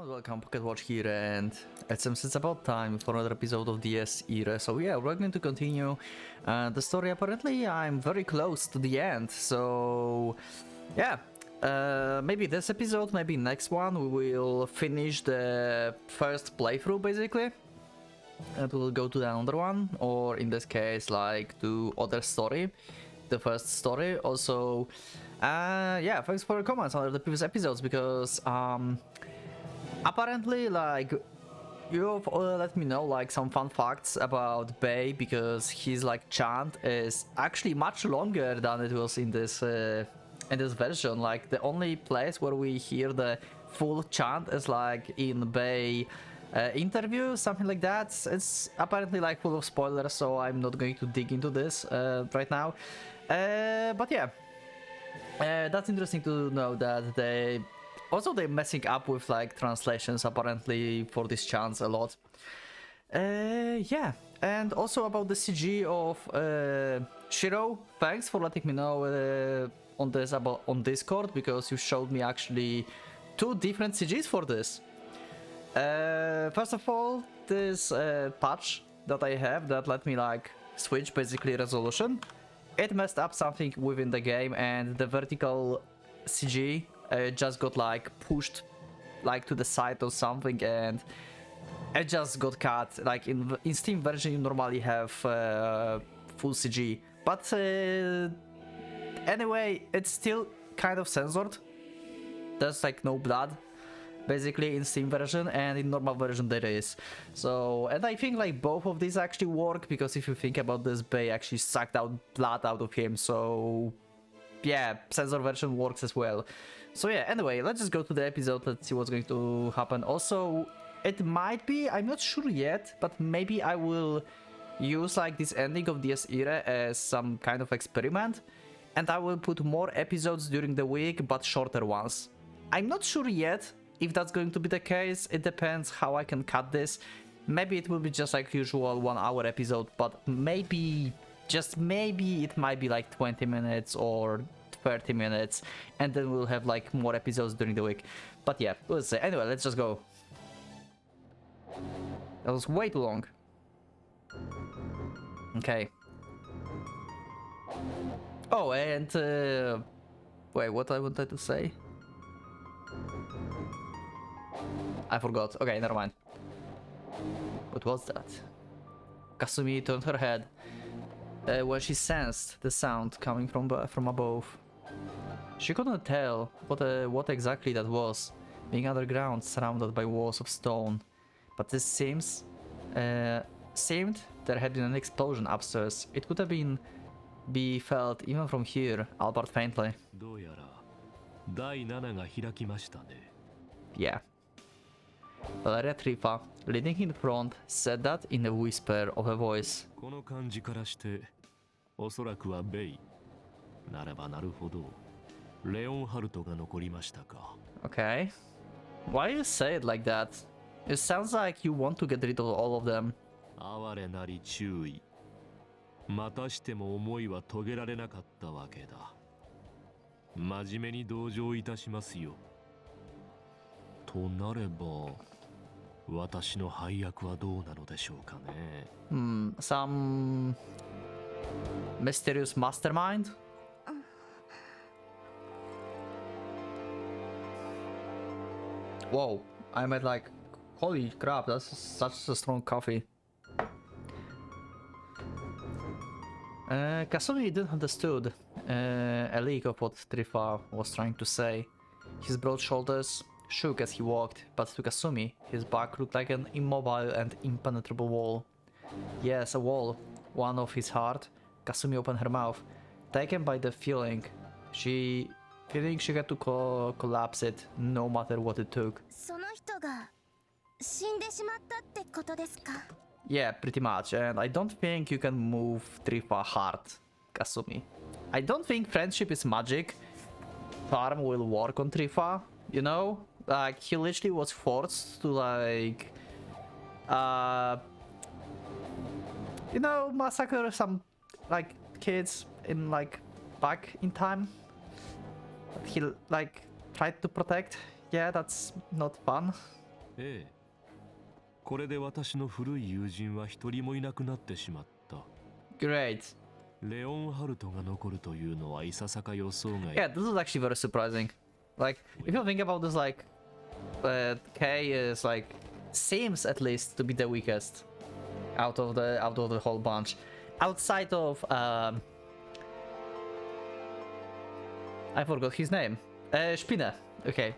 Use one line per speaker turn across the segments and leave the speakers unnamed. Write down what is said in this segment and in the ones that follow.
welcome, PocketWatch here, and it seems it's about time for another episode of DS Irae. So yeah, we're going to continue the story. Apparently I'm very close to the end, so yeah, maybe this episode, maybe next one, we will finish the first playthrough basically, and we'll go to the another one, or in this case, like, do other story, the first story. Also, yeah, thanks for your comments on the previous episodes, because apparently, like, you've let me know like some fun facts about Bay, because his like chant is actually much longer than it was in this version. Like, the only place where we hear the full chant is like in Bay interview, something like that. It's apparently like full of spoilers, so I'm not going to dig into this right now. But yeah, that's interesting to know that they're messing up with like translations apparently for this chance a lot. Yeah, and also about the CG of Shiro, thanks for letting me know on this on Discord, because you showed me actually two different CGs for this. First of all, this patch that I have that let me like switch basically resolution, it messed up something within the game, and the vertical CG just got like pushed like to the side or something, and it just got cut. Like in Steam version you normally have full CG, but anyway, it's still kind of censored. There's like no blood basically in Steam version, and in normal version there is. So, and I think like both of these actually work, because if you think about this, Bay actually sucked out blood out of him, so yeah, censor version works as well. So yeah, anyway, let's just go to the episode, let's see what's going to happen. Also, it might be, I'm not sure yet, but maybe I will use like this ending of DS Irae as some kind of experiment, and I will put more episodes during the week, but shorter ones. I'm not sure yet if that's going to be the case. It depends how I can cut this. Maybe it will be just like usual 1 hour episode, but maybe, just maybe, it might be like 20 minutes or 30 minutes, and then we'll have like more episodes during the week. But yeah, we'll see. Anyway, let's just go. That was way too long. Okay. Oh, and wait, what I wanted to say? I forgot. Okay, never mind. What was that? Kasumi turned her head when she sensed the sound coming from above. She couldn't tell what exactly that was, being underground, surrounded by walls of stone. But this seemed there had been an explosion upstairs. It could have be felt even from here, albeit faintly. Yeah. Valeria Trifa, leading in front, said that in a whisper of a voice. Okay. Why do you say it like that? It sounds like you want to get rid of all of them. Some mysterious mastermind? Whoa, I meant like, holy crap, that's such a strong coffee. Kasumi didn't understood a leak of what Trifa was trying to say. His broad shoulders shook as he walked, but to Kasumi, his back looked like an immobile and impenetrable wall. Yes, a wall. One of his heart. Kasumi opened her mouth, taken by the feeling she had to collapse it, no matter what it took. Yeah, pretty much, and I don't think you can move Trifa heart, Kasumi. I don't think friendship is magic. Charm will work on Trifa, you know? Like, he literally was forced to, like, you know, massacre some, like, kids in, like, back in time. That he, like, tried to protect. Yeah, that's not fun.
ええ。これで私の古い友人は一人もいなくなってしまった。
Great.
レオンハルトが残るというのはいささか予想外。
Yeah, this is actually very surprising. Like, if you think about this, like, K is like seems at least to be the weakest out of the whole bunch, outside of I forgot his name. Spinne. Okay.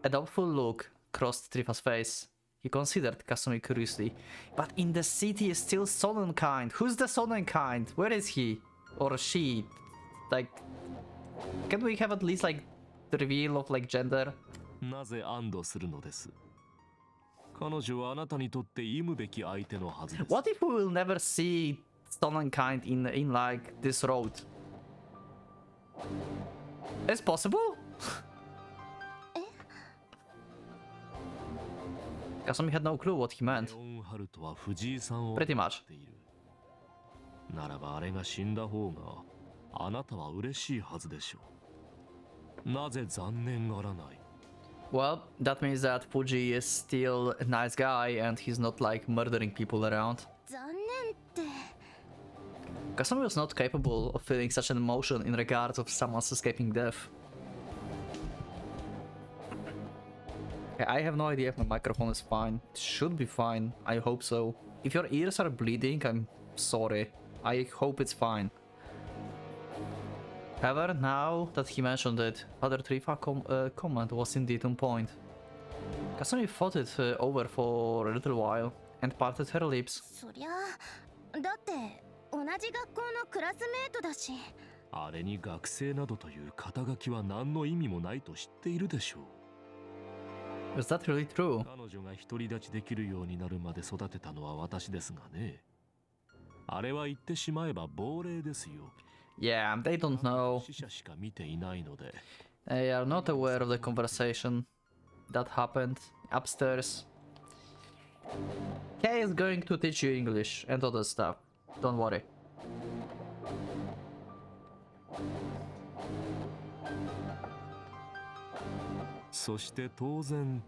A doubtful look crossed Trifa's face. He considered Kasumi curiously. But in the city is still Sonnenkind. Who's the Sonnenkind? Where is he? Or she? Like, can we have at least like the reveal of like gender?
なぜ安堵するのです。彼女はあなたにとって忌むべき相手のはずです。
What if we will never see Sonnenkind in like this road? It's possible? Kasumi had no clue what he meant.
レオンハルトは藤井さんを
Pretty much.
ならばあれが死んだ方があなたは嬉しいはずでしょう。なぜ残念がらない。
Well, that means that Fuji is still a nice guy and he's not like murdering people around. Kasumi was not capable of feeling such an emotion in regards of someone's escaping death. I have no idea if my microphone is fine. It should be fine. I hope so. If your ears are bleeding, I'm sorry. I hope it's fine. However, now that he mentioned it, Father Trifa's comment was indeed on point. Kasumi thought it over for a little while and parted her lips.
あれに学生などという肩書きは何の意味もないと知っているでしょう。
Is that really true?
彼女が独り立ちできるようになるまで育てたのは私ですがね。あれは言ってしまえば亡霊ですよ。
Yeah, they don't know.
死者しか見ていないので。
They are not aware of the conversation that happened upstairs. Kay is going to teach you English and other stuff. Don't worry.
そして当然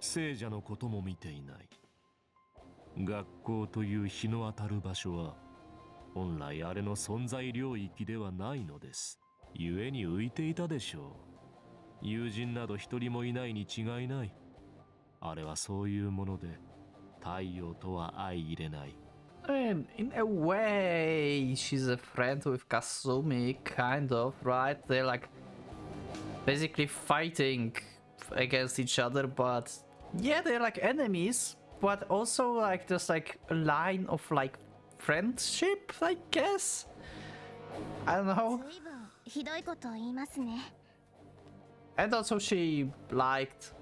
聖者のことも見ていない。学校という日の当たる場所は本来あれの存在領域ではないのです。故に浮いていたでしょう。友人など一人もいないに違いない。あれはそういうもので太陽とは相入れない。
In a way, she's a friend with Kasumi, kind of, right? They're like basically fighting against each other, but yeah, they're like enemies, but also like just like a line of like friendship, I guess. I don't know. And also she liked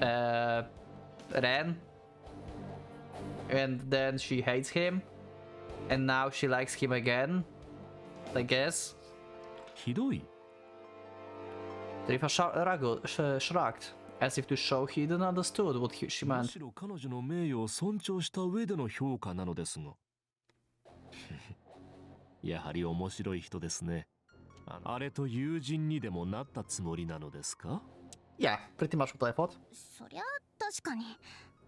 Ren, and then she hates him, and now she likes him again, I guess.
ひどい。
Trifa shrugged, as if to show he didn't understood what she
む
meant.
しろ彼女の名誉を尊重した上での評価なのですが。やはり面白い人ですね。あれと友人にでもなったつもりなのですか？
Yeah, pretty much what I thought.
そりゃ確かに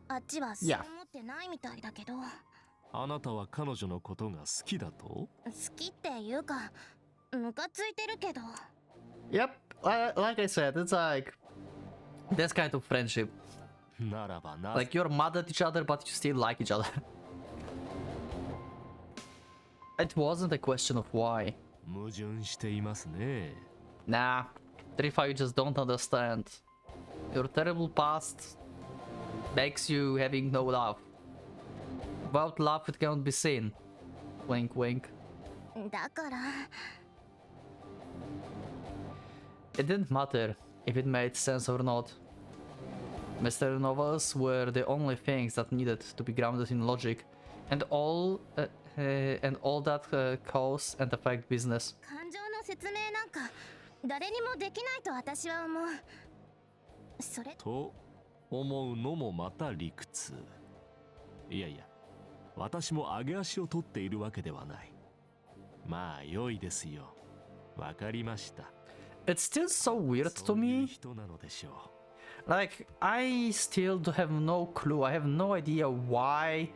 あっちはそう思ってないみたいだけど。
あなたは彼女のことが好きだと？
好きっていうかムカついてるけど。
Yep, like I said, it's like this kind of friendship.
ならばな。
Like you're mad at each other, but you still like each other. It wasn't a question of why.
矛盾していますね。
Nah, Trifa, you just don't understand. Your terrible past makes you having no love. Without love, it cannot be seen. Wink, wink.
だから。
It didn't matter if it made sense or not. Mystery novels were the only things that needed to be grounded in logic, and all that cause and effect business.
感情の説明なんか誰にもできないと私は思う。それ
と思うのもまた理屈。いやいや、私も上げ足を取っているわけではない。まあ良いですよ。わかりました。
It's still so weird to me.
人なのでしょ
Like, I still have no clue. I have no idea why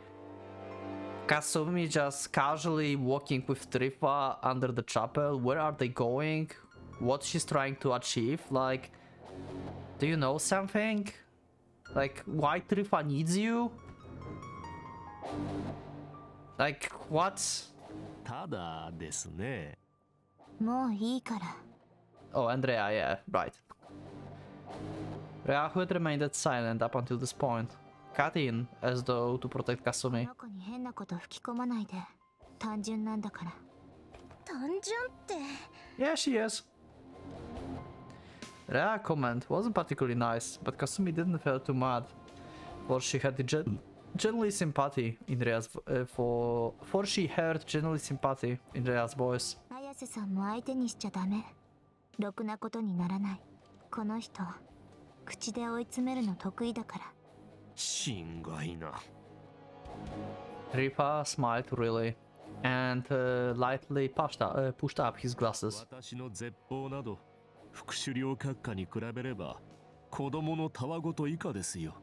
Kasumi just casually walking with Trifa under the chapel. Where are they going? What she's trying to achieve? Like, do you know something? Like, why Trifa needs you? Like, what?
ただですね。
もういいから。
Oh, Andrea, yeah, right. Rhea, who had remained silent up until this point, cut in as though to protect Kasumi.
中に変なこと吹き込まないで。単純なんだから。単純って。
Yeah, she is. Rhea's comment wasn't particularly nice, but Kasumi didn't feel too mad, for she had genuinely sympathy in Rhea's for she heard genuinely sympathy in Rhea's voice.
綾瀬さんも相手にしちゃダメ。ろくなことにならない。この人、口で追い詰めるの得意だから。
心外な。
Trifa smiled really, and lightly pushed up his glasses.
私の絶望など、副首領閣下に比べれば、子供のたわごと以下ですよ。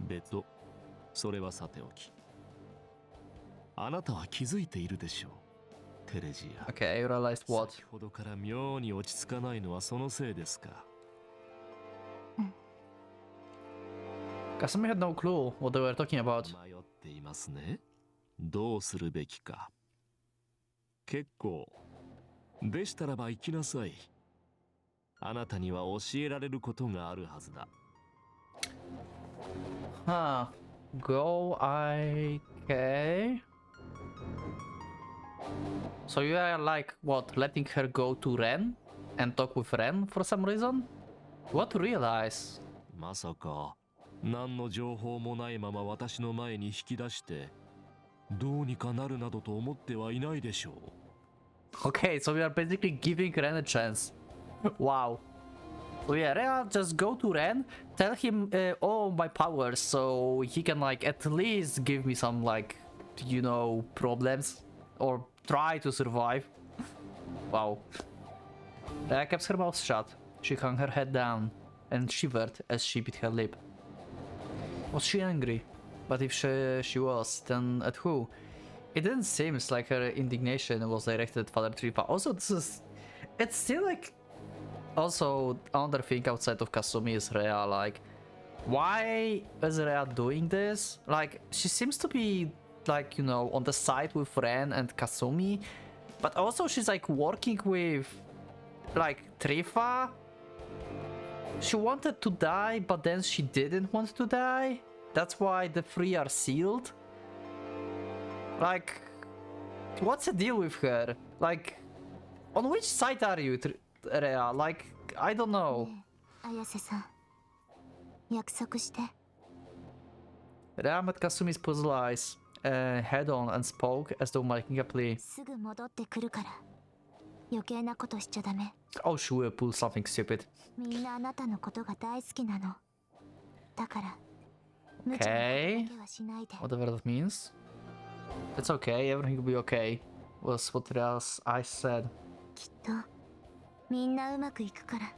別途、それはさておき。あなたは気づいているでしょう。テレジア。
Okay, you realized what?
先ほどから妙に落ち着かないのはそのせいですか。
Kasumi had no clue what they were talking about.
迷っていますね。どうするべきか。結構。でしたらば行きなさい。あなたには教えられることがあるはずだ。
Huh. Go, okay. So you are like, what, letting her go to Ren and talk with Ren for some reason? What to realize?
まさか何の情報もないまま私の前に引き出してどうにかなるなどと思ってはいないでしょう。
Okay, so we are basically giving Ren a chance. Wow. So yeah, Rhea, just go to Ren, tell him all my powers so he can like at least give me some like, you know, problems or try to survive. Wow. Rhea kept her mouth shut. She hung her head down and shivered as she bit her lip. Was she angry? But if she was, then at who? It didn't seem like her indignation was directed at Father Trifa. Also, it's still like, also another thing outside of Kasumi is Rhea, like, why is Rhea doing this? Like, she seems to be, like, you know, on the side with Ren and Kasumi, but also she's like working with, like, Trifa. She wanted to die, but then she didn't want to die. That's why the three are sealed. Like, what's the deal with her? Like, on which side are you, Rhea? Like, I don't know.
綾瀬さん、約束して。
Rhea met Kasumi's puzzle eyes head on and spoke as though making a plea.
すぐ戻ってくるから。余計なことしちゃダメ。
Oh, she will pull something stupid.
みんなあなたのことが大好きなの。だから、無茶なことだけはしないで。
Whatever that means. It's okay, everything will be okay. Was what else I said.
きっとみんなうまくいくから。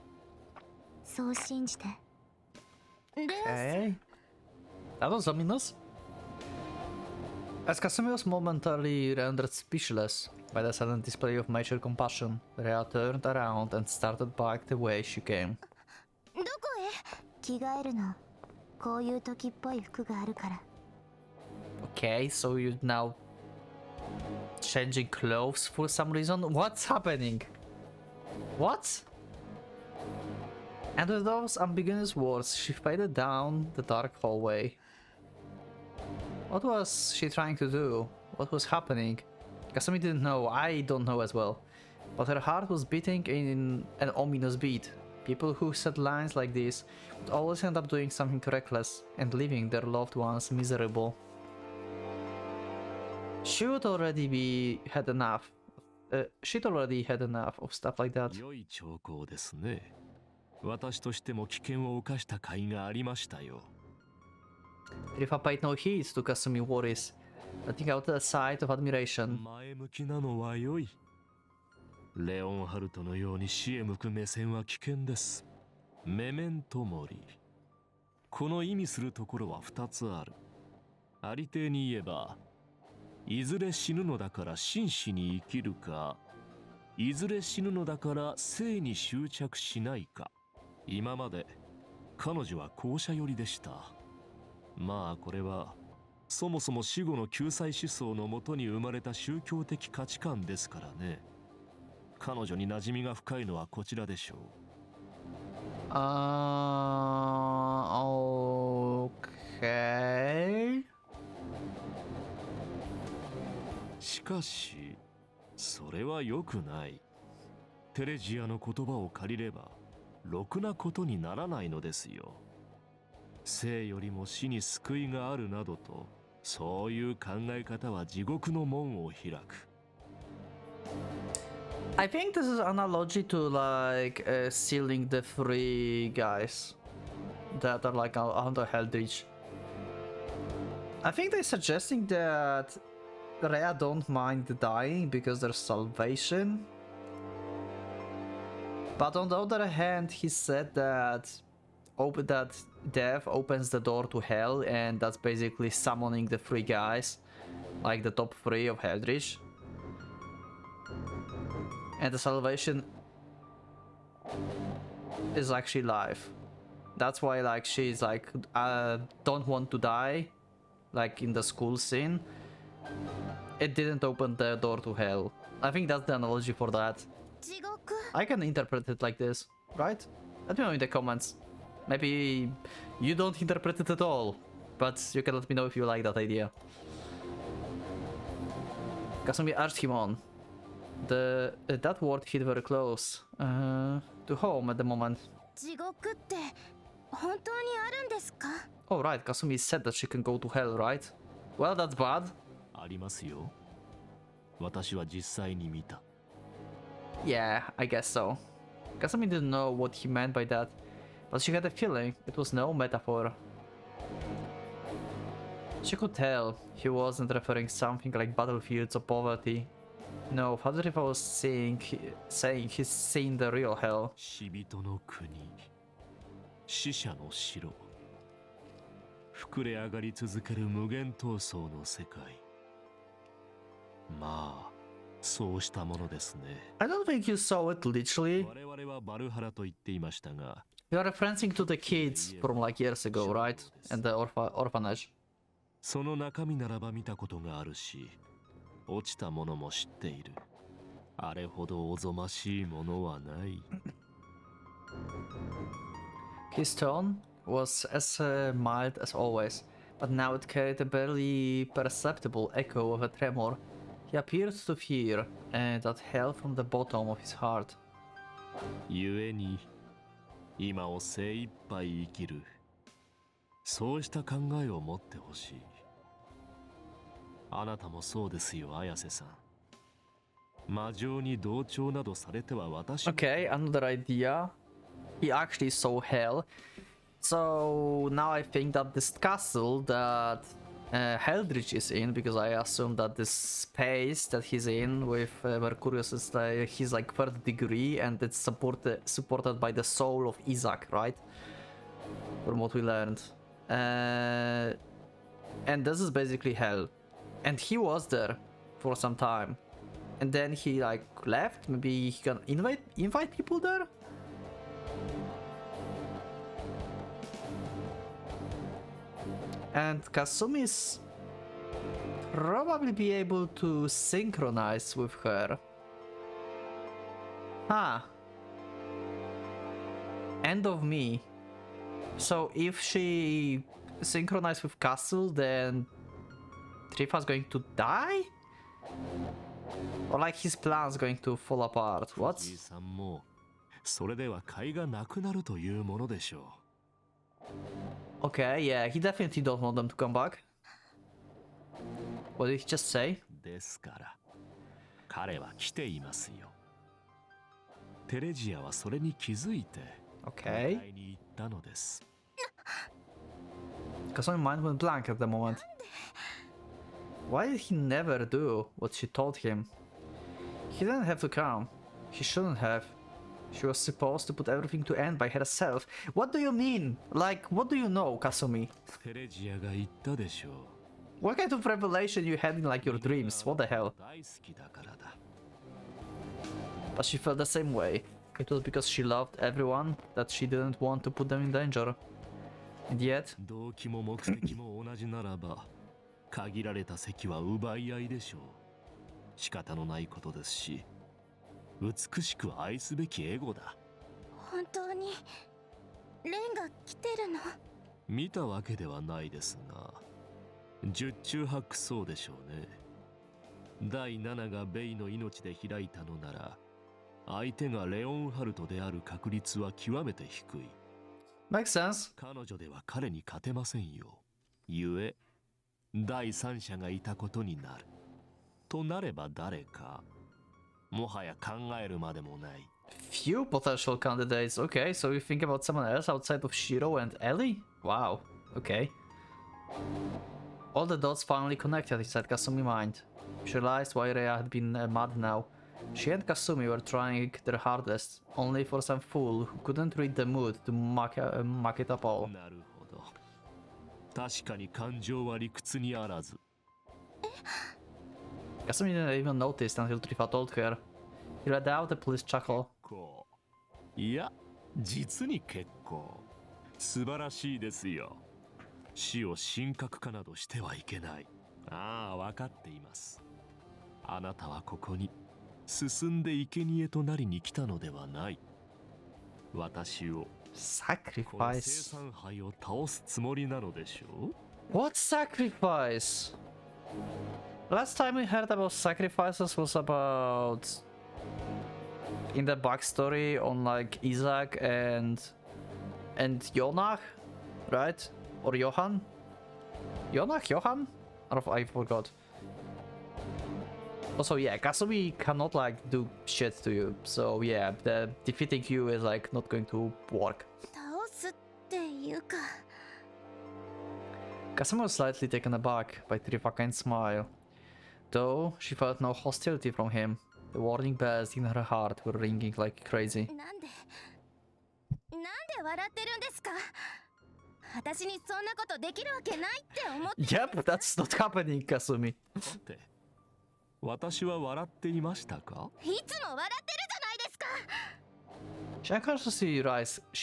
そう信じて。
Okay. That was ominous. As Kasumi was momentarily rendered speechless by the sudden display of mature compassion, Rhea turned around and started back the way she came.
どこへ？着替えるの。こういう時っぽい服があるから。
Okay, so you're now changing clothes for some reason? What's happening? What? And with those ambiguous words, she faded down the dark hallway. What was she trying to do? What was happening? Kasumi didn't know, I don't know as well. But her heart was beating in an ominous beat. People who said lines like this would always end up doing something reckless and leaving their loved ones miserable. She'd already had enough of stuff like that.
良い兆候ですね。私としても危険を冒した甲斐がありましたよ。
Trifa paid no heed to Kasumi worries, letting out a sigh of admiration.
前向きなのは良い。レオンハルトのように死へ向く目線は危険です。メメントモリ。この意味するところは2つある。ありていに言えば、いずれ死ぬのだから真摯に生きるか、いずれ死ぬのだから生に執着しないか。今まで彼女は後者寄りでした。まあこれはそもそも死後の救済思想のもとに生まれた宗教的価値観ですからね。彼女に馴染みが深いのはこちらでしょう。
Okay.
しかしそれは良くない。テレジアの言葉を借りればろくなことにならないのですよ。生よりも死に救いがあるなどと、そういう考え方は地獄の門を開く。
I think this is an analogy to like sealing the three guys that are like under Heldridge. I think they're suggesting that Rhea don't mind dying because there's salvation. But on the other hand, he said that death opens the door to hell, and that's basically summoning the three guys, like the top three of Heldridge. And the salvation is actually life. That's why like she's like don't want to die, like in the school scene. It didn't open the door to hell. I think that's the analogy for that. I can interpret it like this, right? Let me know in the comments. Maybe you don't interpret it at all, but you can let me know if you like that idea. Kasumi urged him on. That word hit very close to home at the moment. Oh right, Kasumi said that she can go to hell, right? Well, that's bad.
ありますよ。私は実際に見た。
Yeah, I guess so. Kasumi didn't know what he meant by that, but she had a feeling it was no metaphor. She could tell he wasn't referring something like battlefields or poverty. No, Father Trifa was saying he's seen the real hell.
死人の国、死者の城、膨れ上がり続ける無限闘争の世界。まあ、そうしたものですね。
I don't think you saw it literally.
我々はバルハラと言っていましたが、
You are referencing to the kids from like years ago, right? And the orphanage.
その中身ならば見たことがあるし、落ちたものも知っている。あれほどおぞましいものはない。
His tone was as mild as always, but now it carried a barely perceptible echo of a tremor. He appeared to fear that hell from the bottom of his heart.
故に今を精一杯生きる。そうした考えを持ってほしい。あなたもそうですよ、綾瀬さん。魔女に同調などされては私。
Okay, another idea. He actually saw hell. So now I think that this castle that Heldridge is in, because I assume that this space that he's in with Mercurius is his like third degree, and it's supported by the soul of Isaac, right? From what we learned. And this is basically hell. And he was there for some time. And then he like left. Maybe he can invite people there? And Kasumi's probably be able to synchronize with her. Ah. End of me. So if she synchronizes with Castle, then Trifa's going to die? Or like his plan's going to fall apart? What?
さんもそれでは甲斐がなくなるというものでしょう。
Okay, yeah, he definitely don't want them to come back. What did he just say?
ですから彼は来ていますよ。テレジアはそれに気づいて
Okay.
に行ったのです。
Because my mind went blank at the moment. Why did he never do what she told him? He didn't have to come. He shouldn't have. She was supposed to put everything to end by herself. What do you mean? Like, what do you know, Kasumi?
テレジアが言ったでしょう。
What kind of revelation you had in like your dreams? What the hell?
大好きだからだ。
But she felt the same way. It was because she loved everyone that she didn't want to put them in danger. And yet...
動機も目的も同じならば、限られた席は奪い合いでしょう。仕方のないことですし、美しく愛すべきエゴだ。
本当にレンが来てるの？
見たわけではないですが、十中八九そうでしょうね。第7がベイの命で開いたのなら、相手がレオンハルトである確率は極めて低い。
Makes sense.
彼女では彼に勝てませんよ。ゆえ、第三者がいたことになる。となれば誰か、もはや考えるまでもない。
Few potential candidates. Okay, so you think about someone else outside of Shiro and Ellie? Wow. Okay. All the dots finally connected inside Kasumi's mind. She realized why Rhea had been mad now. She and Kasumi were trying their hardest, only for some fool who couldn't read the mood to muck it up all.
なるほど。確かに感情は理屈にあらず。
Kasumi didn't even notice until Trifa told her. He let out a pleased chuckle.
いや、実に結構。素晴らしいですよ。死を神格化などしてはいけない。ああ、分かっています。あなたはここに進んで生贄となりに来たのではない。私を、この生
Sacrifice?
産杯を倒すつもりなのでしょう？
What sacrifice? Last time we heard about sacrifices was about in the backstory on like Isaac and Jonah, right? Or Johan? Johan? I forgot. Also, yeah, Kasumi cannot like do shit to you, so yeah, the defeating you is like not going to work.
倒すっていうか。
Kasumi was slightly taken aback by Trifaka's smile. Though she felt no hostility from him, the warning bells in her heart were ringing like crazy.
なんで笑ってるんですか？私にそんなことできるわけないって思って。
Yep, that's not happening, Kasumi.
さて、私は笑っていましたか？
いつも笑ってるじゃないですか。
She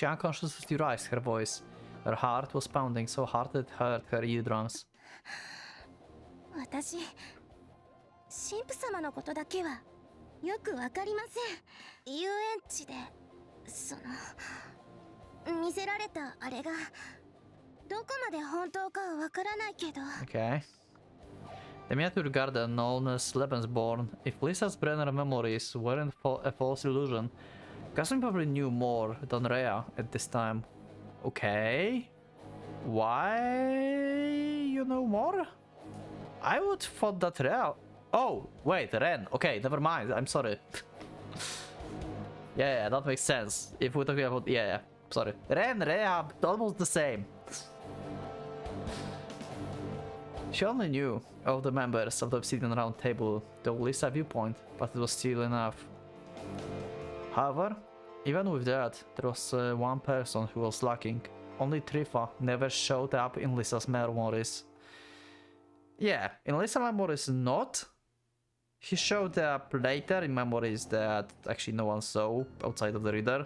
unconsciously raised her voice. Her heart was pounding so hard it hurt her eardrums.
私、神父様のことだけはよくわかりません。遊園地で見せられたあれがどこまで本当かはわからないけど。
Okay. The miniature garden known as Lebensborn, if Lisa's Brenner memories weren't a false illusion, Kasumi probably knew more than Rhea at this time. Okay. Why you know more? I would thought that Rhea... Oh, wait, Ren. Okay, never mind. I'm sorry. Yeah, that makes sense. If we're talking about... Yeah, sorry. Ren, Rhea, almost the same. She only knew of the members of the Obsidian Round Table, though Lisa's viewpoint, but it was still enough. However, even with that, there was one person who was lacking. Only Trifa never showed up in Lisa's memories. Yeah, in Lisa's memories not. He showed up later in memories that actually no one saw outside of the reader.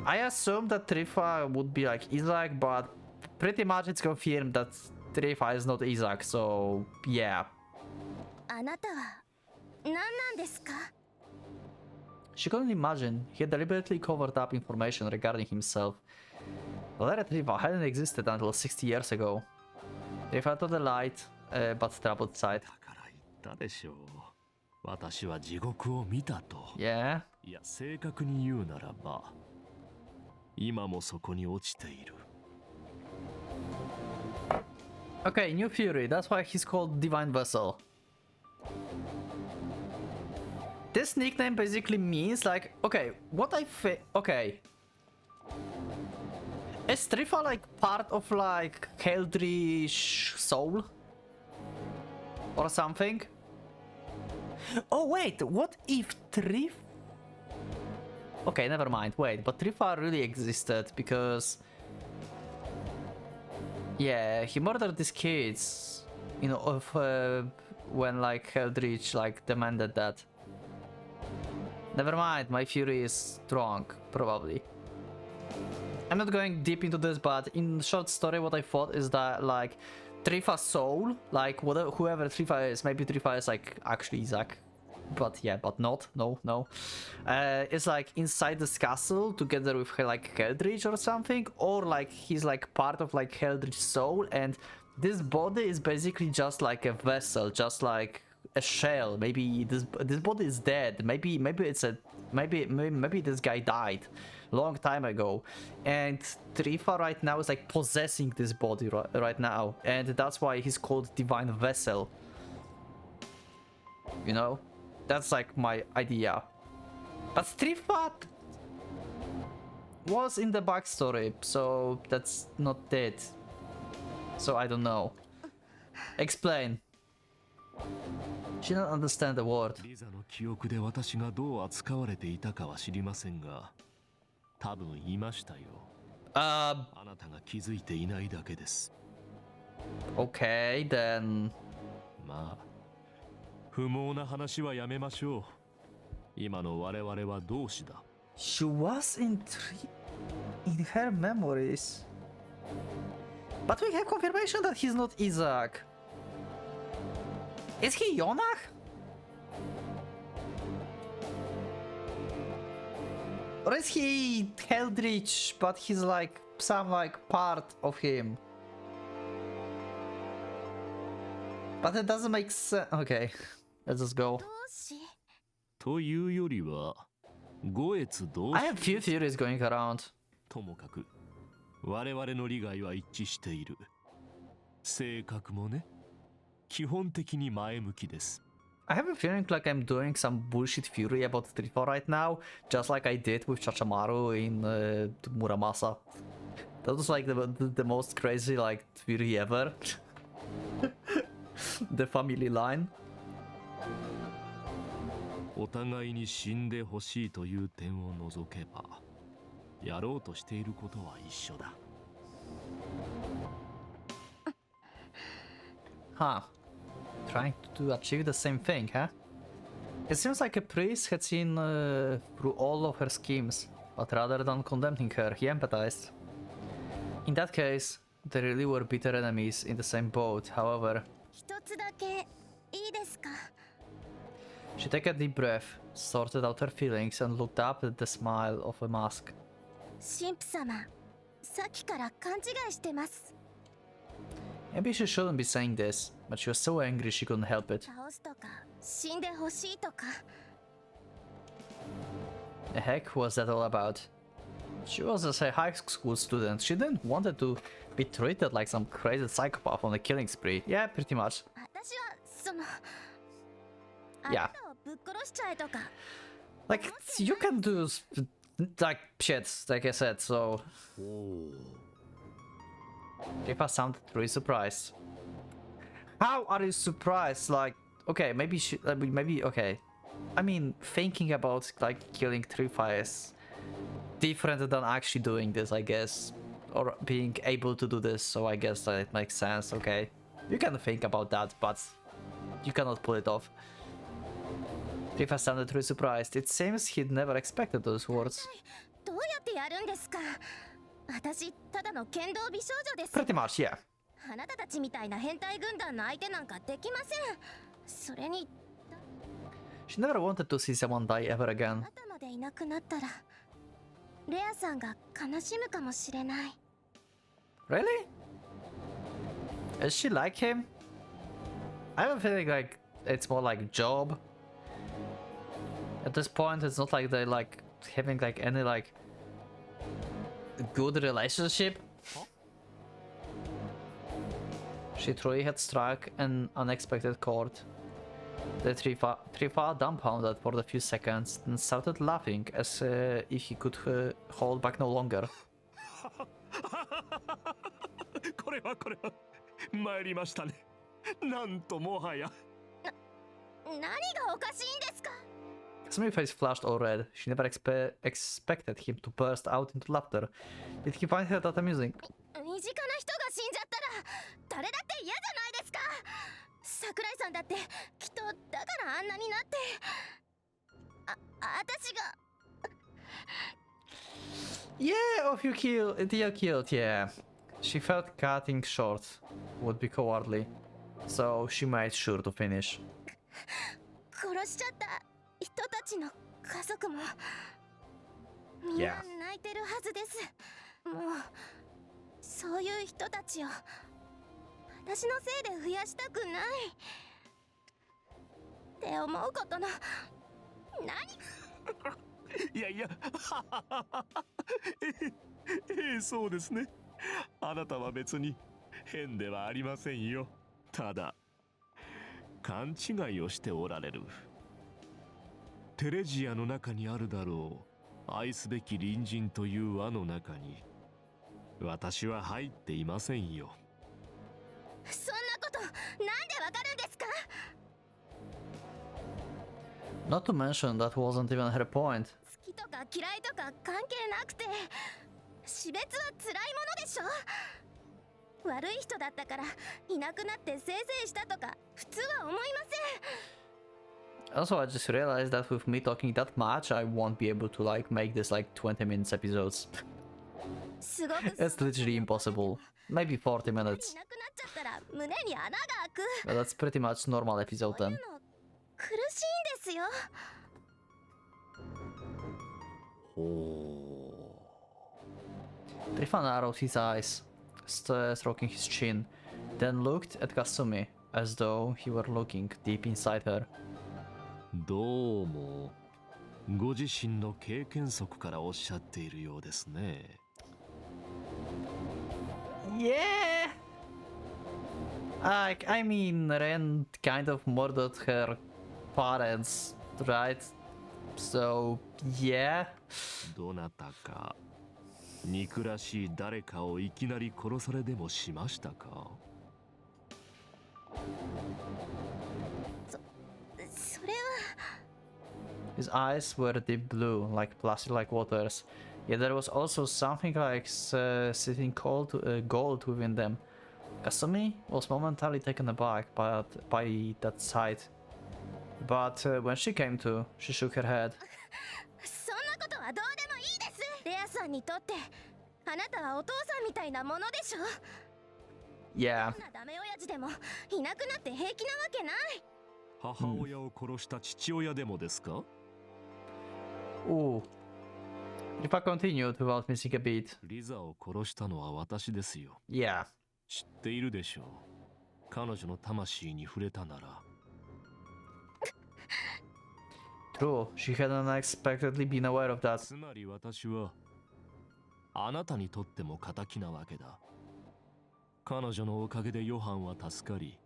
I assumed that Trifa would be like Isaac, but pretty much it's confirmed that Trifa is not Isaac, so yeah.
あなたは何なんですか?
She couldn't imagine he had deliberately covered up information regarding himself. Valeria Trifa hadn't existed until 60 years ago. Trifa to the light, but troubled side.
だから言ったでしょう。私は地獄を見たと。
Yeah.
いや、正確に言うならば、今もそこに落ちている。
Okay, New Fury, that's why he's called Divine Vessel. This nickname basically means like, okay, what I okay. Is Trifa like part of like Heldrish soul? Or something? Oh wait, what if Trifa... Okay, never mind. Wait, but Trifa really existed because... Yeah, he murdered these kids, you know, when like Eldritch like demanded that. Never mind, my theory is wrong, probably. I'm not going deep into this, but in short story, what I thought is that like Trifa's soul, like whatever, whoever Trifa is, maybe Trifa is like actually Isaac, but yeah, but not, no, is like inside this castle together with like Eldritch or something, or like he's like part of like Eldritch's soul, and this body is basically just like a vessel, just like a shell. Maybe this body is dead. Maybe it's a maybe this guy died long time ago, and Trifa right now is like possessing this body right now, and that's why he's called Divine Vessel. You know, that's like my idea. But Trifa was in the backstory, so that's not it. So I don't know. Explain. She don't understand the word.
リザの記憶で私がどう扱われていたかは知りませんが、多分言いましたよ。あなたが気づいていないだけです。
Okay, then.
まあ、不毛な話はやめましょう。今の我々は同志だ。
She was in her memories. But we have confirmation that he's not Isaac. Is he Yonah? Or is he Eldritch, but he's like some like part of him? But it doesn't make sense. Okay, let's just go.
というよりは、五越同士。
I have few theories going around.
ともかく、我々の利害は一致している。性格もね、基本的に前向きです。
I have a feeling like I'm doing some bullshit theory about Trifa right now, just like I did with Chachamaru in Muramasa. That was like the most crazy like theory ever. The family line.
お互いに死んでほしいという点を除けば、やろうとしていることは一緒だ。
Huh. Trying to achieve the same thing, huh? It seems like a priest had seen through all of her schemes, but rather than condemning her, he empathized. In that case, they really were bitter enemies in the same boat, however. She took a deep breath, sorted out her feelings, and looked up at the smile of a mask. Maybe she shouldn't be saying this, but she was so angry she couldn't help it. The heck was that all about? She was just a high school student. She didn't want to be treated like some crazy psychopath on a killing spree. Yeah, pretty much. Yeah. Like, you can do like shit, like I said, so... Trifa sounded really surprised. How are you surprised? Like, okay, maybe okay. I mean, thinking about like killing Trifa is different than actually doing this, I guess, or being able to do this. So I guess that it makes sense. Okay, you can think about that, but you cannot pull it off. Trifa sounded really surprised. It seems he'd never expected those words. Pretty much, yeah. She never wanted to see someone die ever again. Really? Is she like him? I have a feeling like it's more like Job. At this point, it's not like they're like having like any like good relationship. She truly had struck an unexpected chord. The Trifa dumbfounded for a few seconds, then started laughing as if he could hold back no longer.
これは参りましたね。なんともはや。何がおかしいんですか。
Kasumi's face flushed all red. She never expected him to burst out into laughter. Did he find her that amusing?
身近な人が死んじゃったら誰だって嫌じゃないですか。桜井さんだってきっとだからあんなになって。私が。
Yeah, if you killed, yeah. She felt cutting short would be cowardly, so she made sure to finish.
殺しちゃった人たちの家族もみんな泣いてるはずです。もうそういう人たちを私のせいで増やしたくないって思うことの何
いやいやそうですね。あなたは別に変ではありませんよ。ただ勘違いをしておられる。テレジアの中にあるだろう愛すべき隣人という輪の中に私は入っていませんよ。
そんなことなんでわかるんですか？
Not to mention that wasn't even her point.
好きとか嫌いとか関係なくて死別は辛いものでしょ。悪い人だったからいなくなってせいぜいしたとか普通は思いません。
Also, I just realized that with me talking that much, I won't be able to like make this like 20 minutes episodes. It's literally impossible. Maybe 40 minutes. But that's pretty much normal episode then.
苦しいんですよ。
Trifa narrowed his eyes, stroking his chin, then looked at Kasumi as though he were looking deep inside her.
どうもご自身の経験則からおっしゃっているようですね。
Yeah! I mean, Ren kind of murdered her parents, right? So, yeah.
どなたか憎らしい誰かをいきなり殺されでもしましたか？
それは
His eyes were deep blue, like plastic-like waters. Yet there was also something like sitting cold gold within them. Kasumi was momentarily taken aback by that sight. But when she came to, she shook her head.
そんなことはどうでもいいです。レアさんにとってあなたはお父さんみたいなものでしょ。
Yeah.
どんなダメ親父でもいなくなって平気なわけない。
母親を殺した父親でもですか？
Ooh. If I continued without missing a beat.
リザを殺したのは私ですよ。
Yeah.
知っているでしょう。彼女の魂に触れたなら。
True, she had unexpectedly been aware of that.
つまり私はあなたにとっても敵なわけだ。彼女のおかげでヨハンは助かり、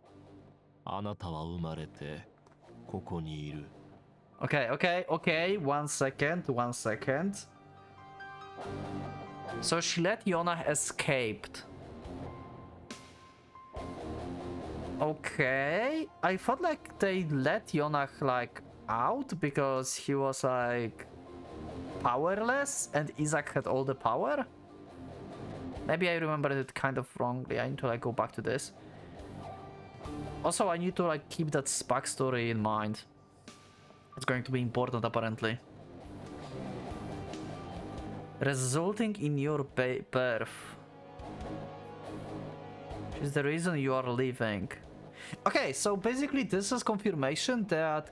あなたは生まれてここにいる。
Okay. One second. So she let Yona escaped. Okay. I felt like they let Yona like out because he was like powerless and Isaac had all the power. Maybe I remembered it kind of wrongly. I need to like go back to this. Also, I need to like keep that backstory in mind. It's going to be important apparently. Resulting in your birth is the reason you are leaving. Okay, so basically this is confirmation that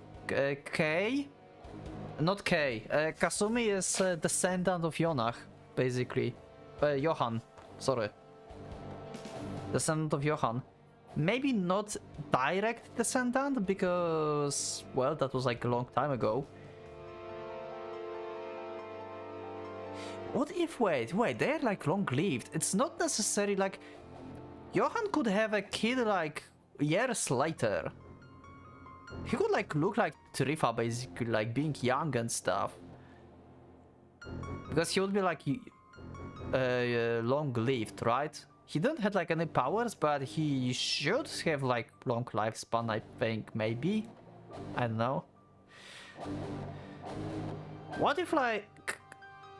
Kasumi is a descendant of Yonah, basically. Johan, sorry. Descendant of Johan. Maybe not direct descendant because, well, that was like a long time ago. What if, wait, they're like long-lived. It's not necessary like, Johan could have a kid like years later. He could like look like Trifa basically, like being young and stuff. Because he would be like long-lived, right? He don't have like any powers, but he should have like long lifespan, I think, maybe. I don't know. What if like...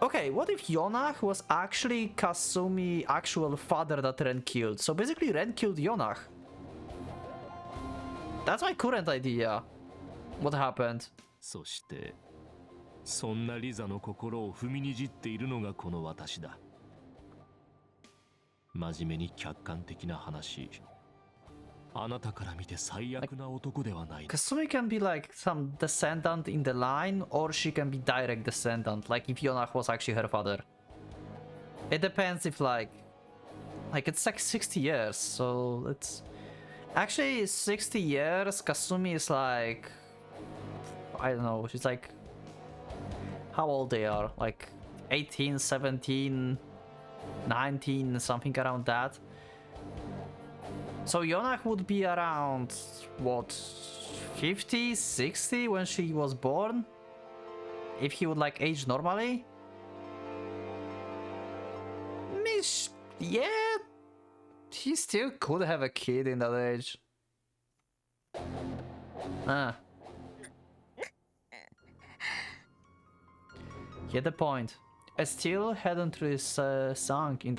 Okay, what if Yonah was actually Kasumi's actual father that Ren killed? So basically Ren killed Yonah. That's my current idea. What happened?
そしてそんなリザの心を踏みにじっているのがこの私だ。真面目に客観的な話、あなたから見て最悪な男ではない。
Kasumi can be like some descendant in the line, or she can be direct descendant, like if Yonah was actually her father. It depends if like it's like 60 years, so it's actually 60 years. Kasumi is like, I don't know, she's like, how old they are, like 18, 17, 19, something around that. So Yonah would be around, what, 50, 60 when she was born? If he would like age normally? Mish, yeah, he still could have a kid in that age. Get the point. I still hadn't really sunk in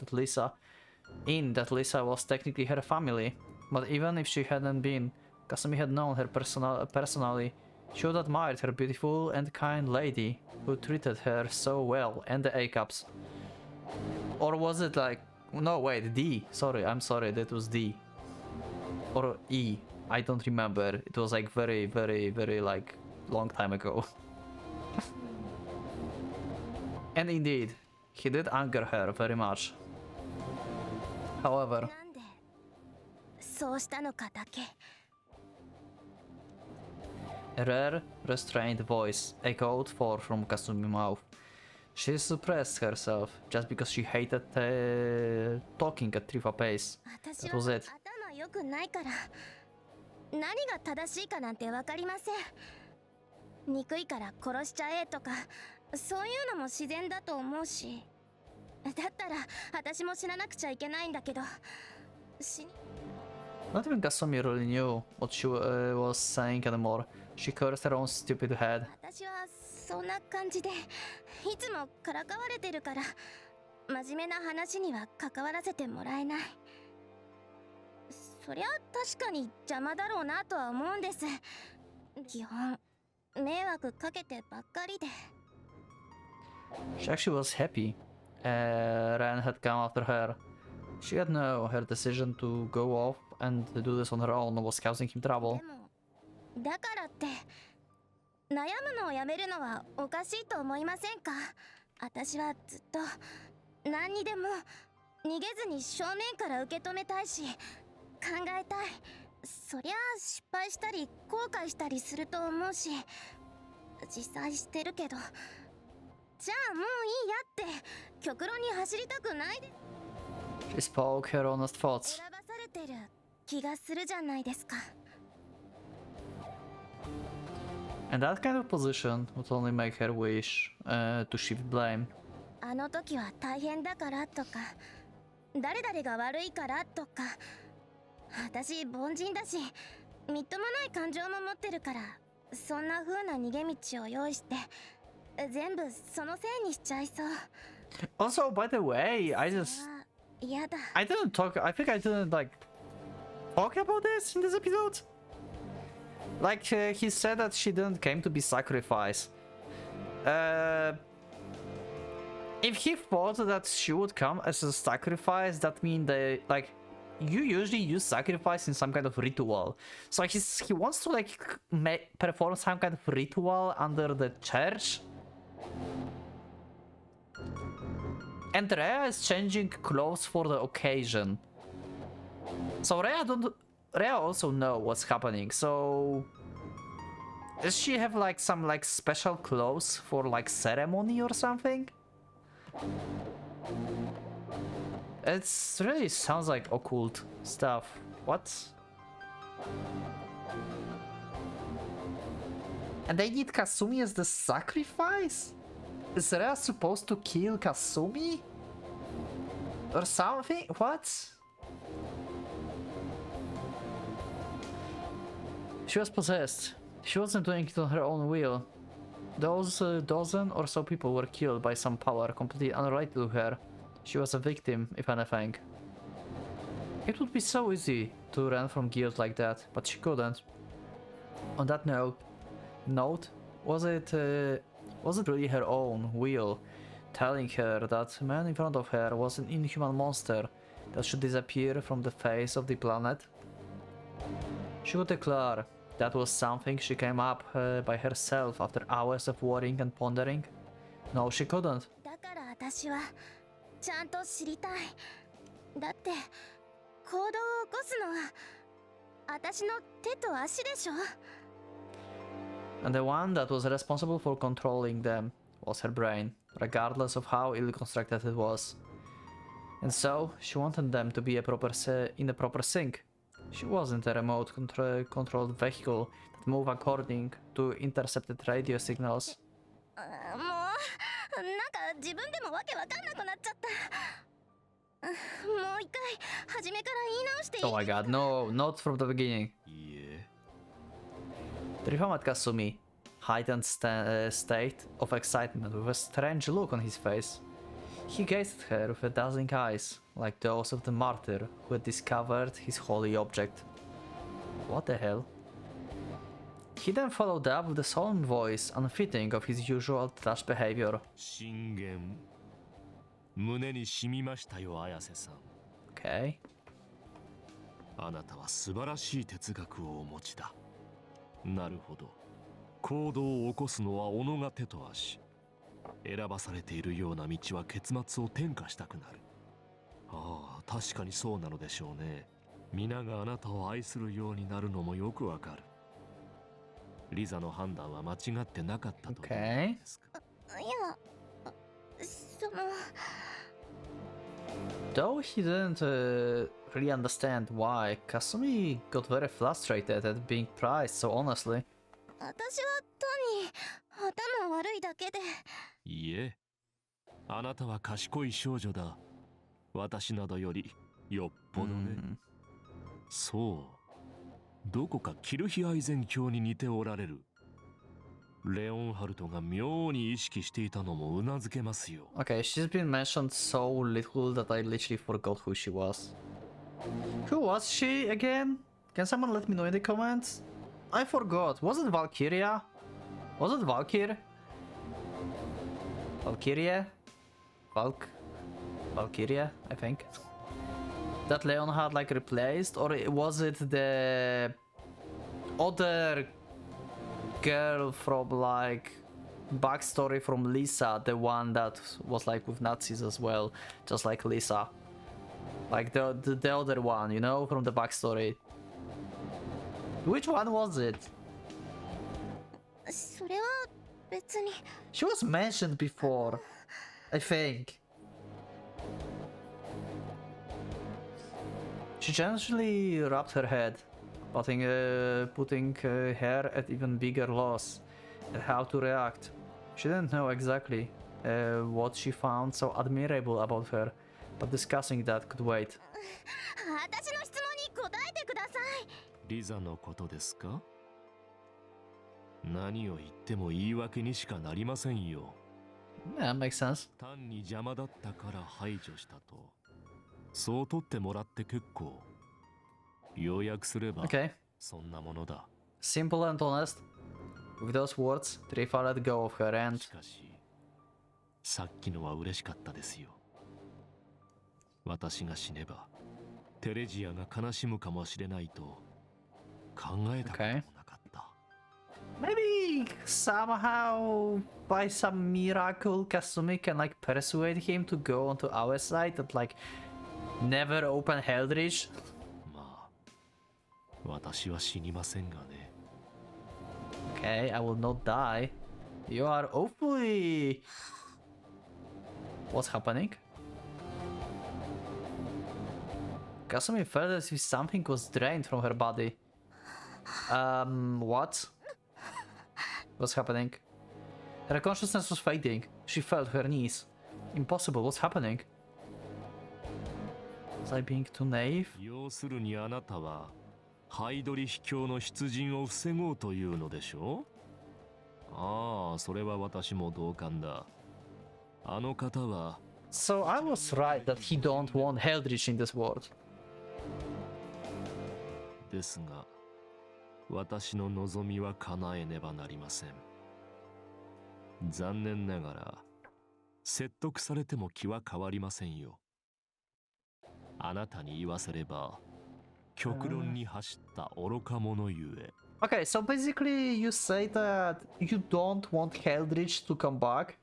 that Lisa was technically her family, but even if she hadn't been, Kasumi had known her personally. She would admired her beautiful and kind lady who treated her so well, and the A-cups. Or was it like, no wait, D, sorry, I'm sorry, that was D. Or E, I don't remember, it was like very, very, very like long time ago. And indeed, he did anger her very much. However, a rare, restrained voice echoed forth from Kasumi's mouth. She suppressed herself just because she hated talking at Trifa pace. That was it.
そういうのも自然だと思うし、だったら私も死ななくちゃいけないんだけど、
Not even Kasumi really knew what she was saying anymore. She cursed her own stupid head.
私はそんな感じで、いつもからかわれてるから、真面目な話には関わらせてもらえない。そりゃ確かに邪魔だろうなとは思うんです。基本迷惑かけてばっかりで。
She actually was happy. Ren had come after her. She had known her decision to go off and do this on her own was causing him trouble.
だからって悩むのをやめるのはおかしいと思いませんか？私はずっと何にでも逃げずに正面から受け止めたいし考えたい。そりゃ失敗したり後悔したりすると思うし実際してるけど。 じゃあもういいやって極論に走りたくないで。
She spoke her honest thoughts.
選ばされてる気がするじゃないですか。
And that kind of position would only make her wish to shift blame.
あの時は大変だからとか、誰々が悪いからとか、私凡人だし、みっともない感情も持ってるから、そんな風な逃げ道を用意して。 全部そのせいにしちゃいそう。
Also, by the way, I didn't talk. I think I didn't like talk about this in this episode. Like he said that she didn't came to be sacrificed. If he thought that she would come as a sacrifice, that means they like you usually use sacrifice in some kind of ritual. So he wants to like perform some kind of ritual under the church. And Rhea is changing clothes for the occasion. So Rhea also know what's happening. So does she have like some like special clothes for like ceremony or something? It's really sounds like occult stuff. What? And they need Kasumi as the sacrifice? Is Rhea supposed to kill Kasumi? Or something? What? She was possessed. She wasn't doing it on her own will. Those dozen or so people were killed by some power completely unrelated to her. She was a victim, if anything. It would be so easy to run from guilt like that, but she couldn't. On that note, was it really her own will telling her that the man in front of her was an inhuman monster that should disappear from the face of the planet? She would declare that was something she came up by herself after hours of worrying and pondering? No, she couldn't.
だから私はちゃんと知りたい。だって行動を起こすのは私の手と足でしょ。
And the one that was responsible for controlling them was her brain, regardless of how ill-constructed it was. And so, she wanted them to be in a proper sync. She wasn't a remote controlled vehicle that moved according to intercepted radio signals.
もうなんか自分でもわけわかんなくなっちゃった。もう一回初めから言い直していい？
Oh my god, no, not from the beginning. Trifa met Kasumi, heightened state of excitement with a strange look on his face. He gazed at her with dazzling eyes, like those of the martyr who had discovered his holy object. What the hell? He then followed up with a solemn voice unfitting of his usual detached behavior.
信玄胸に染みましたよ、綾瀬さん。
Okay.
あなたは素晴らしい哲学をお持ちだ。なるほど。行動を起こすのは己が手と足。選ばされているような道は結末を転化したくなる。ああ、確かにそうなのでしょうね。皆があなたを愛するようになるのもよくわかる。リザの判断は間違ってなかったと思うんですか。
いや、その。
Though he didn't really understand why, Kasumi got very frustrated at being prized so honestly.
私は単に頭悪いだけで。
いいえ、あなたは賢い少女だ。私などよりよっぽどね。そう、どこかキルヒアイゼン教に似ておられる。レオンハルトが妙に意識していたのもうなずけますよ。
Okay, she's been mentioned so little that I literally forgot who she was. Who was she again? Can someone let me know in the comments? I forgot. Was it Valkyria? Was it Valkyr? Valkyria? Valkyria, I think. That Leon had like replaced, or was it the other girl from like backstory from Lisa, the one that was like with Nazis as well, just like Lisa, like the other one, you know, from the backstory. Which one was it?
それは別に。
She was mentioned before, I think. She gently rubbed her head, putting her at even bigger loss at how to react. She didn't know exactly what she found so admirable about her, but discussing that could wait.
私の質問に答えてください。
リザのことですか？何を言っても言い訳にしかなりませんよ。
Yeah, makes sense.
単に邪魔だったから排除したと。そう取ってもらって結構。要約すれば、
Okay.
そんなものだ。
Simple and honest. With those words, Trifa let go of her and...
しかし、さっきのは嬉しかったですよ。私が死ねば、テレジアが悲しむかもしれないと考えたこともなかった。
Maybe somehow, by some miracle, Kasumi can like persuade him to go onto our side and like never open Heldridge.
まあ、私は死にませんがね。
Okay, I will not die. You are awfully... What's happening? Kasumi felt as if something was drained from her body. What? What's happening? Her consciousness was fading. She felt her knees. Impossible, what's happening? Was I being too naive?
要するにあなたはハイドリ秘境の出陣を防ごうというのでしょう？ああ、それは私も同感だ。あの方は
So I was right that he don't want Heldrich in this world.
ですが、私の望みは叶えねばなりません。残念ながら、説得されても気は変わりませんよ。あなたに言わせれば、極論に走った愚か者ゆえ。
Okay, so basically you say that you don't want Heldrich to come back,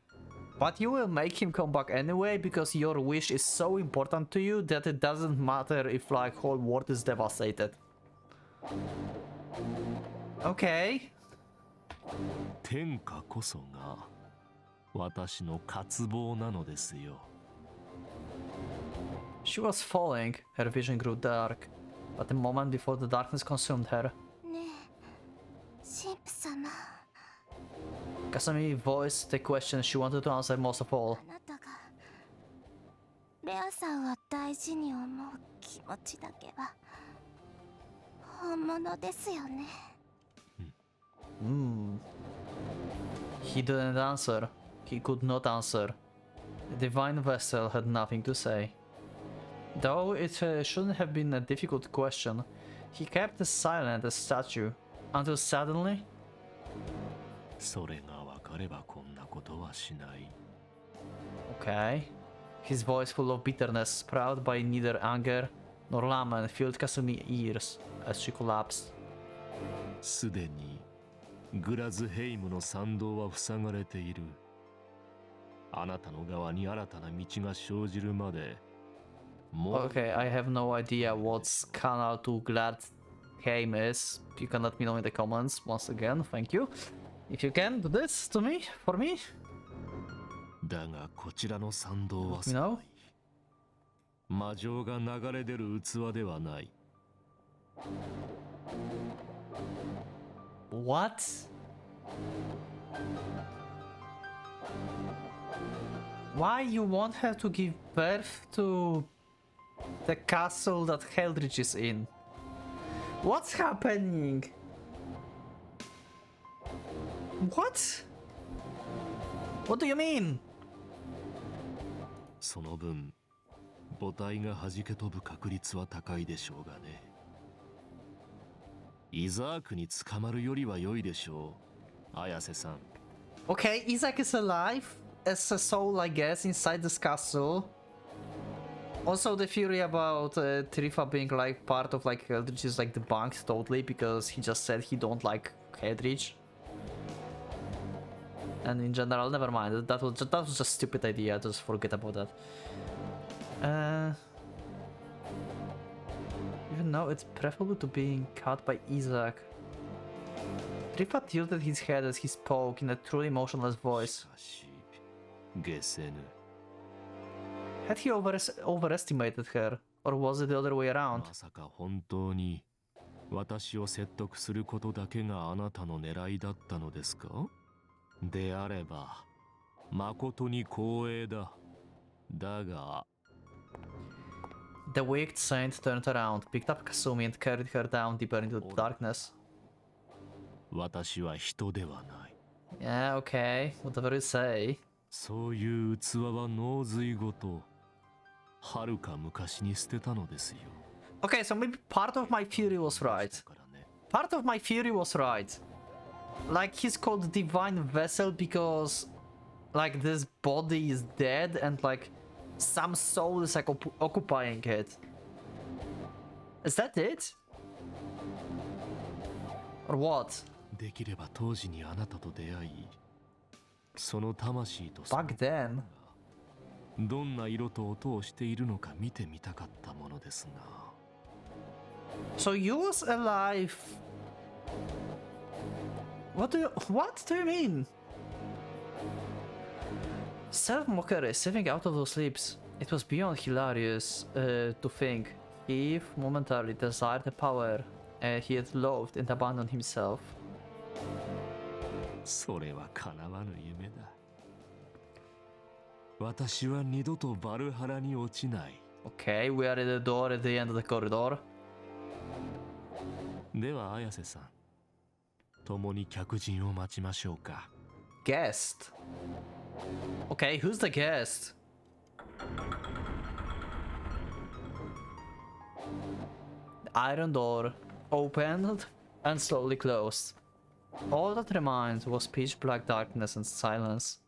but you will make him come back anyway because your wish is so important to you that it doesn't matter if like whole world is devastated. Okay.
天下こそが私の渇望なのですよ。
She was falling, her vision grew dark, but the moment before the darkness consumed her.
ねえ神父様、
Kasumi voiced the question she wanted to answer most of all.
あなたがレアさんを大事に思う気持ちだけは本物ですよね。
He didn't answer. He could not answer. The divine vessel had nothing to say. Though it shouldn't have been a difficult question, he kept silent as statue, until suddenly...
それが分かればこんなことはしない。
Okay. His voice full of bitterness, proud by neither anger nor lament, filled Kasumi's ears as she collapsed.
すでにグラズヘイムの参道は塞がれている。あなたの側に新たな道が生じるまで。
Okay, I have no idea what's canal to Gladheim is. You can let me know in the comments once again, thank you. If you can do this to me, for me.
だがこちらの参道は
You know?
魔性が流れ出る器ではない。
What? Why you want her to give birth to the castle that Heldrich is in? What's happening? What? What do you mean?
その分母体が弾け飛ぶ確率は高いでしょうがね。イザークに捕まるよりは良いでしょう、綾瀬さん。
Okay, Isaac is alive as a soul, I guess, inside this castle. Also, the theory about Trifa being like part of like Heldrich is like debunked totally because he just said he don't like Heldrich. And in general, never mind. That was just a stupid idea. Just forget about that. Even though it's preferable to being cut by Isaac. Trifa tilted his head as he spoke in a truly emotionless voice.
ゲセヌ。
Had he overestimated her, or was it the other way around?
まさか本当に私を説得することだけがあなたの狙いだったのですか？であれば誠に光栄だ。だが
The wicked saint turned around, picked up Kasumi and carried her down deeper into the darkness.
私は人ではない。
Yeah, okay, whatever you say.
そういう器は脳髄ごとはるか昔に捨てたのですよ。
Okay, so maybe part of my theory was right. Part of my theory was right. Like, he's called Divine Vessel because, like, this body is dead and, like, some soul is, like, occupying it. Is that it? Or what?
できれば当時にあなたと出会い、その魂と
Back then?
どんな色と音をしているのか見てみたかったものですが。
So you was alive. What do you mean? Self-mockery, stepping out of those sleeps. It was beyond hilarious to think. Eve momentarily desired the power he had loathed and abandoned himself.
それは叶わぬ夢だ。私は二度とバルハラに落ちない。
Okay, we are at the door at the end of the corridor.
では綾瀬さん、共に客人を待ちましょうか。
guest. Okay, who's the guest? The iron door opened and slowly closed. All that remained was pitch black darkness and silence.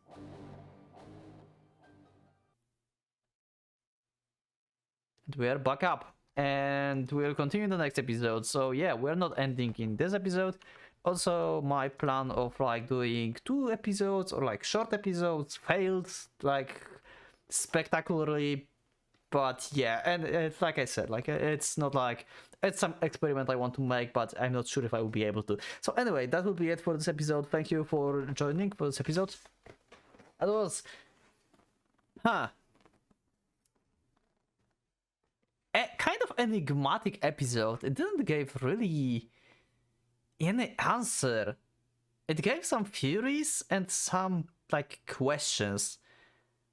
And we are back up. And we'll continue the next episode. So yeah, we're not ending in this episode. Also, my plan of like doing 2 episodes or like short episodes failed like spectacularly. But yeah, and it's like I said, like it's not like it's some experiment I want to make, but I'm not sure if I will be able to. So anyway, that will be it for this episode. Thank you for joining for this episode. That was a kind of enigmatic episode. It didn't give really any answer. It gave some theories and some like questions,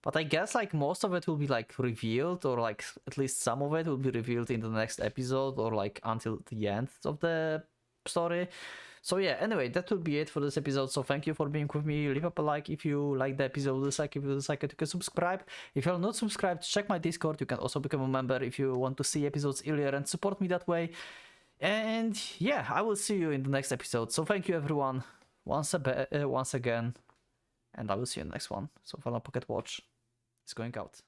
but I guess like most of it will be like revealed, or like at least some of it will be revealed in the next episode, or like until the end of the story. So yeah, anyway, that will be it for this episode. So thank you for being with me. Leave up a like if you like the episode, dislike if you dislike it. You can subscribe. If you're not subscribed, check my Discord. You can also become a member if you want to see episodes earlier and support me that way. And yeah, I will see you in the next episode. So thank you everyone once again, and I will see you in the next one. So Final Pocket Watch is going out.